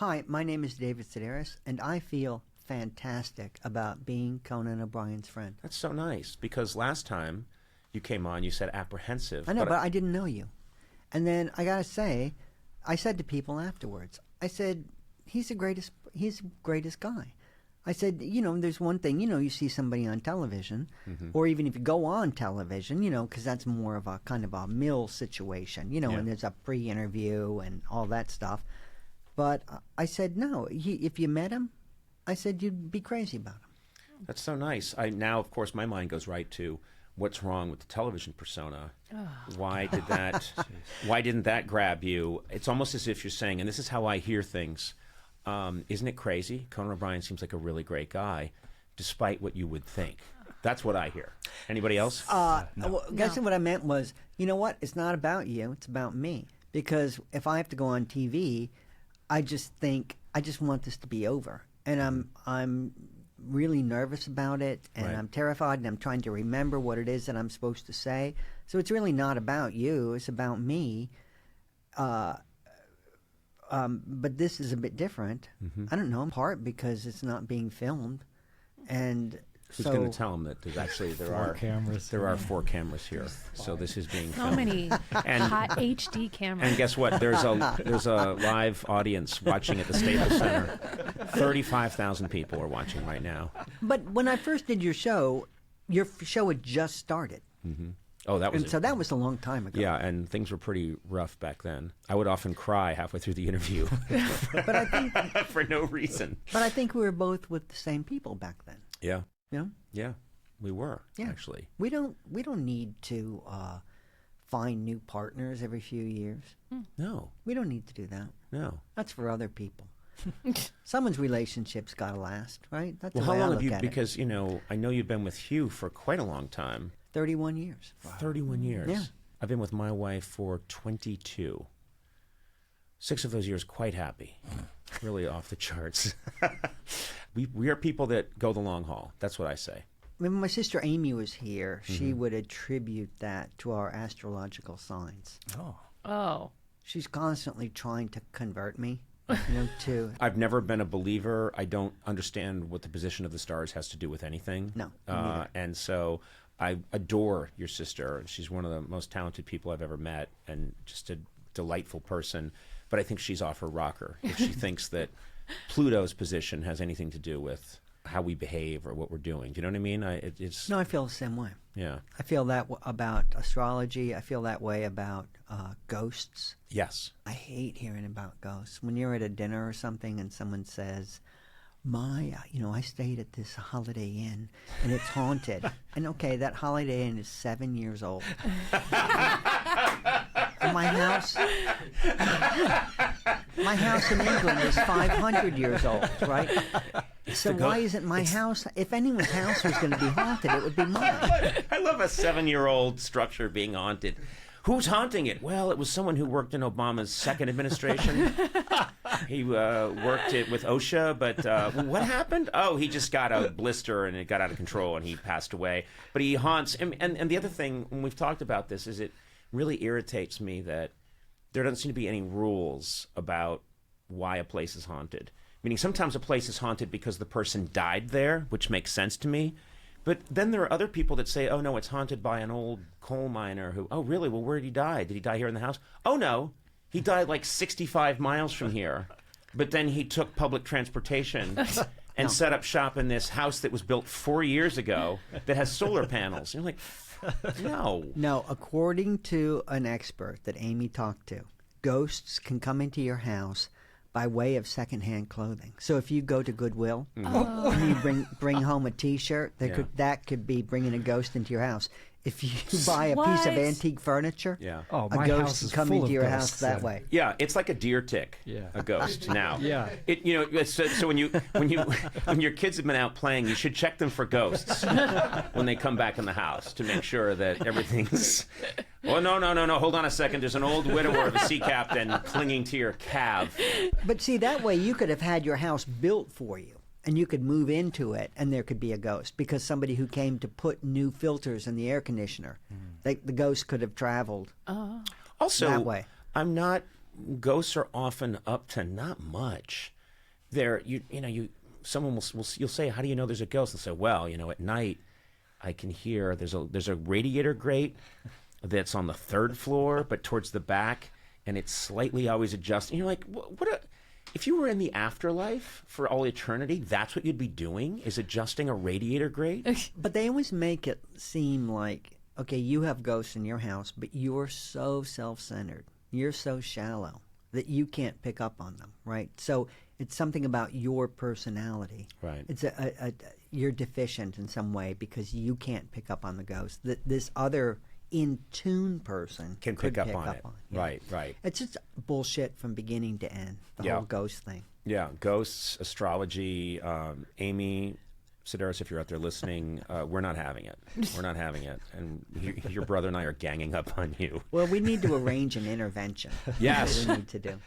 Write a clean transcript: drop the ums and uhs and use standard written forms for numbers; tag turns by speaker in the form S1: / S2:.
S1: Hi, my name is David Sedaris, and I feel fantastic about being Conan O'Brien's friend.
S2: That's so nice, because last time you came on, you said apprehensive.
S1: I know, but I didn't know you. And then I got to say, I said to people afterwards, I said, he's the greatest guy. I said, there's one thing, you see somebody on television, or even if you go on television, because that's more of a kind of a mill situation, and there's a pre-interview and all that stuff. But I said, no, if you met him, I said you'd be crazy about him.
S2: That's so nice. Now, of course, my mind goes right to what's wrong with the television persona. Why didn't that grab you? It's almost as if you're saying, and this is how I hear things, isn't it crazy? Conan O'Brien seems like a really great guy, despite what you would think. That's what I hear. Anybody else?
S1: Well, guessing what I meant was, you know what? It's not about you. It's about me. Because if I have to go on TV, I just want this to be over. And I'm really nervous about it, and I'm terrified, and I'm trying to remember what it is that I'm supposed to say. So it's really not about you. It's about me. But this is a bit different. I don't know, in part because it's not being filmed. And
S2: who's going to tell them that there are 4 cameras here, so this is being filmed.
S3: So many hot HD cameras.
S2: And guess what? There's a live audience watching at the Staples Center. 35,000 people are watching right now.
S1: But when I first did your show had just started.
S2: Oh, that was
S1: so that was a long time ago.
S2: Yeah, and things were pretty rough back then. I would often cry halfway through the interview,
S1: but I think
S2: for no reason.
S1: But I think we were both with the same people back then.
S2: Yeah.
S1: Yeah.
S2: Yeah, we were actually.
S1: We don't need to find new partners every few years.
S2: No.
S1: We don't need to do that.
S2: No.
S1: That's for other people. Someone's relationship's got to last, right? That's
S2: well,
S1: the way
S2: how long
S1: I
S2: have you?
S1: look at
S2: Because I know you've been with Hugh for quite a long time.
S1: 31 years.
S2: Wow. 31 years.
S1: Yeah.
S2: I've been with my wife for 22. 6 of those years quite happy. Really off the charts. We are people that go the long haul. That's what I say.
S1: When my sister Amy was here, she would attribute that to our astrological signs.
S3: Oh.
S1: She's constantly trying to convert me. To
S2: I've never been a believer. I don't understand what the position of the stars has to do with anything.
S1: No.
S2: And so I adore your sister. She's one of the most talented people I've ever met, and just a delightful person. But I think she's off her rocker if she thinks that Pluto's position has anything to do with how we behave or what we're doing. Do you know what I mean?
S1: No, I feel the same way.
S2: Yeah.
S1: I feel that about astrology. I feel that way about ghosts.
S2: Yes.
S1: I hate hearing about ghosts. When you're at a dinner or something and someone says, I stayed at this Holiday Inn and it's haunted. And okay, that Holiday Inn is 7 years old. And my house in England is 500 years old, right? So why isn't my house, if anyone's house was going to be haunted, it would be mine.
S2: I love a 7-year-old structure being haunted. Who's haunting it? Well, it was someone who worked in Obama's second administration. He worked it with OSHA, but what happened? Oh, he just got a blister and it got out of control and he passed away. But he haunts, and the other thing, when we've talked about this, is it really irritates me that there doesn't seem to be any rules about why a place is haunted. Meaning sometimes a place is haunted because the person died there, which makes sense to me. But then there are other people that say, oh, no, it's haunted by an old coal miner who, oh, really? Well, where did he die? Did he die here in the house? Oh, no. He died like 65 miles from here. But then he took public transportation and set up shop in this house that was built 4 years ago that has solar panels. And you're like, no.
S1: No, according to an expert that Amy talked to, ghosts can come into your house by way of secondhand clothing. So if you go to Goodwill and you bring home a T-shirt, that could be bringing a ghost into your house. If you buy a piece of antique furniture,
S4: Oh,
S1: a
S4: my
S1: ghost
S4: house
S1: can
S4: is
S1: come
S4: full
S1: into
S4: of
S1: your
S4: ghosts
S1: house that
S4: then.
S1: way.
S2: Yeah, it's like a deer tick, a ghost now. So when your kids have been out playing, you should check them for ghosts when they come back in the house to make sure that everything's. Oh no! Hold on a second. There's an old widower of a sea captain clinging to your calf.
S1: But see, that way you could have had your house built for you, and you could move into it, and there could be a ghost because somebody who came to put new filters in the air conditioner, the ghost could have traveled.
S2: Also,
S1: that way.
S2: I'm not ghosts are often up to not much. Someone you'll say, how do you know there's a ghost? They'll say, well, at night I can hear there's a radiator grate that's on the 3rd floor, but towards the back, and it's slightly always adjusting. You're like, if you were in the afterlife for all eternity, that's what you'd be doing, is adjusting a radiator grate?
S1: But they always make it seem like, okay, you have ghosts in your house, but you're so self-centered. You're so shallow that you can't pick up on them, right? So it's something about your personality.
S2: Right.
S1: It's you're deficient in some way because you can't pick up on the ghost. This other in-tune person
S2: can
S1: could
S2: pick up on it.
S1: Yeah.
S2: Right.
S1: It's just bullshit from beginning to end, the whole ghost thing.
S2: Yeah, ghosts, astrology, Amy, Sedaris, if you're out there listening, we're not having it. We're not having it. And your brother and I are ganging up on you.
S1: Well, we need to arrange an intervention.
S2: Yes.
S1: That's what we need to do.